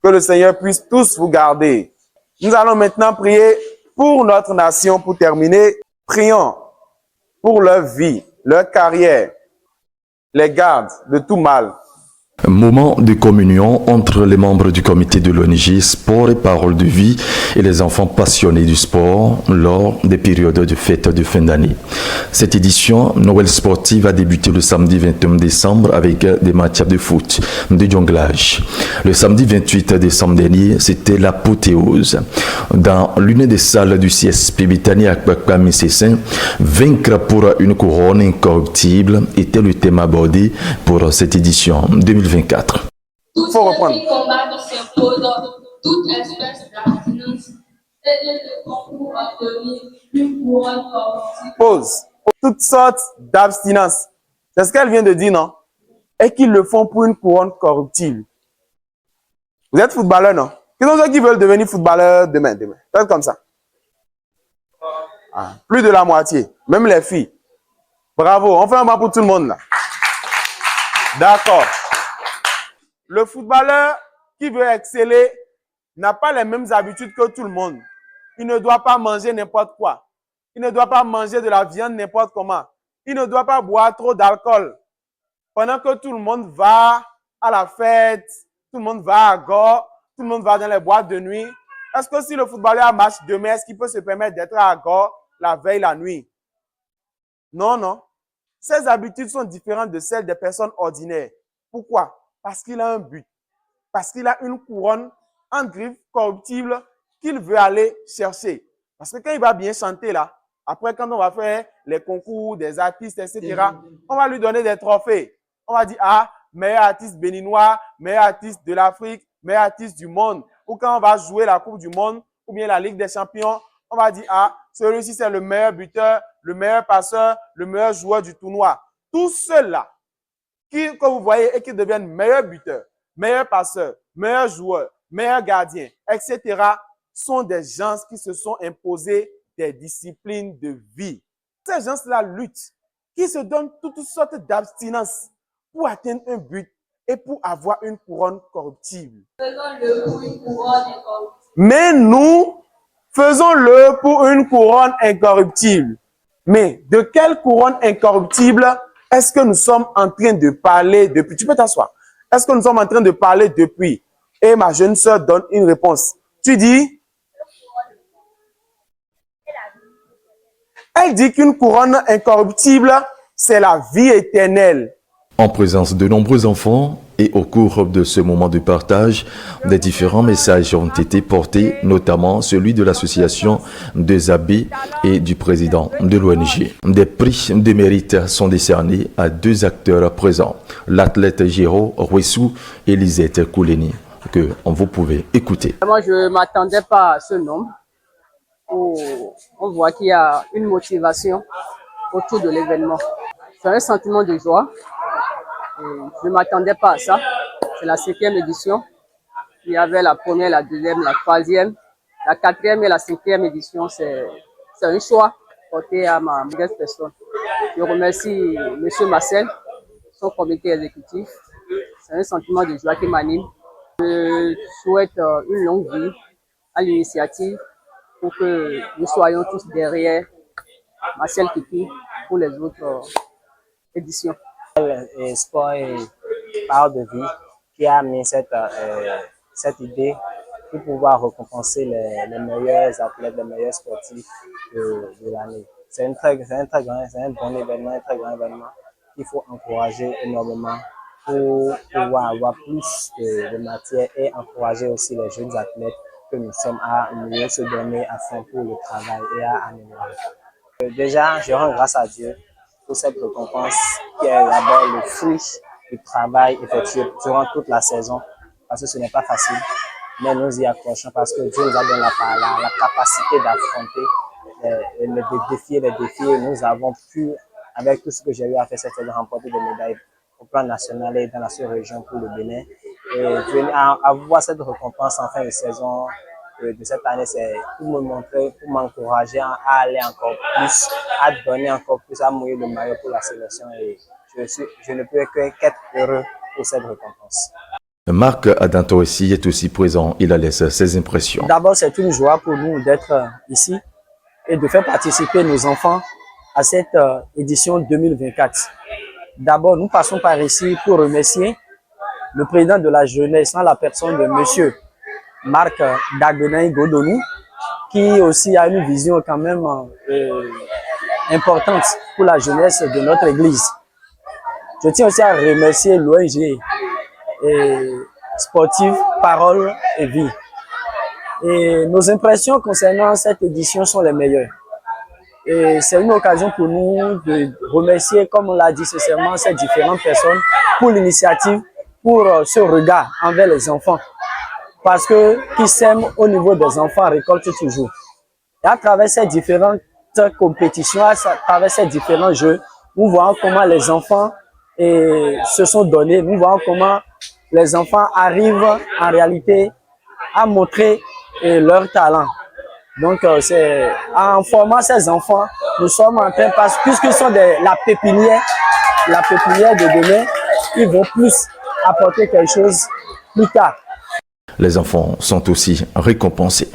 Que le Seigneur puisse tous vous garder. Nous allons maintenant prier pour notre nation. Pour terminer, prions pour leur vie, leur carrière, les gardes de tout mal. Moment de communion entre les membres du comité de l'ONG Sport et Paroles de Vie et les enfants passionnés du sport lors des périodes de fête de fin d'année. Cette édition Noël sportive a débuté le samedi 21 décembre avec des matchs de foot, de jonglage. Le samedi 28 décembre dernier, c'était l'apothéose. Dans l'une des salles du CSP Bethany à Kwakwa-Missessin, vaincre pour une couronne incorruptible était le thème abordé pour cette édition 2024. Il faut reprendre. Pause. Toutes sortes d'abstinence. C'est ce qu'elle vient de dire, non? Et qu'ils le font pour une couronne corruptible. Vous êtes footballeur, non? Qui sont ceux qui veulent devenir footballeur demain? Faites comme ça. Ah, plus de la moitié. Même les filles. Bravo. On fait un banc pour tout le monde, là. D'accord. Le footballeur qui veut exceller n'a pas les mêmes habitudes que tout le monde. Il ne doit pas manger n'importe quoi. Il ne doit pas manger de la viande n'importe comment. Il ne doit pas boire trop d'alcool. Pendant que tout le monde va à la fête, tout le monde va à Gore, tout le monde va dans les boîtes de nuit. Est-ce que si le footballeur a match demain, est-ce qu'il peut se permettre d'être à Gore la veille, la nuit? Non, non. Ses habitudes sont différentes de celles des personnes ordinaires. Pourquoi? Parce qu'il a un but. Parce qu'il a une couronne en griffe corruptible qu'il veut aller chercher. Parce que quand il va bien chanter là, après quand on va faire les concours des artistes, etc., on va lui donner des trophées. On va dire, ah, meilleur artiste béninois, meilleur artiste de l'Afrique, meilleur artiste du monde. Ou quand on va jouer la Coupe du Monde, ou bien la Ligue des Champions, on va dire, ah, celui-ci c'est le meilleur buteur, le meilleur passeur, le meilleur joueur du tournoi. Tous ceux-là que vous voyez et qui deviennent meilleurs buteurs, meilleurs passeurs, meilleurs joueurs, meilleurs gardiens, etc., sont des gens qui se sont imposés des disciplines de vie. Ces gens-là luttent, qui se donnent toutes sortes d'abstinences pour atteindre un but et pour avoir une couronne corruptible. Faisons-le pour une couronne incorruptible. Mais nous, faisons-le pour une couronne incorruptible. Mais de quelle couronne incorruptible est-ce que nous sommes en train de parler depuis? Tu peux t'asseoir. Est-ce que nous sommes en train de parler depuis? Et ma jeune sœur donne une réponse. Tu dis? Elle dit qu'une couronne incorruptible, c'est la vie éternelle. En présence de nombreux enfants et au cours de ce moment de partage, des différents messages ont été portés, notamment celui de l'association des abbés et du président de l'ONG. Des prix de mérite sont décernés à deux acteurs présents, l'athlète Géraud Rouessou et Lisette Kouleni, que vous pouvez écouter. Moi, je ne m'attendais pas à ce nombre. On voit qu'il y a une motivation autour de l'événement. C'est un sentiment de joie. Je ne m'attendais pas à ça. C'est la 5e édition. Il y avait la première, la deuxième, la troisième, la 4e et la 5e édition. C'est un choix porté à ma modeste personne. Je remercie M. Marcel, son comité exécutif. C'est un sentiment de joie qui m'anime. Je souhaite une longue vie à l'initiative pour que nous soyons tous derrière Marcel Kiki pour les autres éditions. Et sport et parole de vie qui a amené cette idée pour pouvoir récompenser les meilleurs athlètes, les meilleurs sportifs de l'année. C'est un bon événement, un très grand événement qu'il faut encourager énormément pour pouvoir avoir plus de matière et encourager aussi les jeunes athlètes que nous sommes à mieux se donner à fond pour le travail et à améliorer. Déjà, je rends grâce à Dieu pour cette récompense qui est d'abord le fruit du travail effectué durant toute la saison, parce que ce n'est pas facile, mais nous y accrochons parce que Dieu nous a donné la capacité d'affronter les défis et nous avons pu, avec tout ce que j'ai eu à faire cette saison, remporter des médailles au plan national et dans la sous-région pour le Bénin. Et avoir cette récompense en fin de saison de cette année, c'est pour me montrer, pour m'encourager à aller encore plus, à donner encore plus, à mouiller le maillot pour la sélection. Et je ne peux qu'être heureux pour cette récompense. Marc Adanto aussi est aussi présent, il a laissé ses impressions. D'abord, c'est une joie pour nous d'être ici et de faire participer nos enfants à cette édition 2024. D'abord, nous passons par ici pour remercier le président de la jeunesse, en la personne de monsieur Marc Dagbenaï Godonou, qui aussi a une vision quand même importante pour la jeunesse de notre église. Je tiens aussi à remercier l'ONG sportive Parole et Vie. Et nos impressions concernant cette édition sont les meilleures. Et c'est une occasion pour nous de remercier, comme on l'a dit sincèrement, ces différentes personnes pour l'initiative, pour ce regard envers les enfants. Parce que qui sème au niveau des enfants récolte toujours. Et à travers ces différentes compétitions, à travers ces différents jeux, nous voyons comment les enfants se sont donnés, nous voyons comment les enfants arrivent en réalité à montrer leur talent. Donc, c'est en formant ces enfants, nous sommes en train, puisqu'ils sont la pépinière de demain, ils vont plus apporter quelque chose plus tard. Les enfants sont aussi récompensés.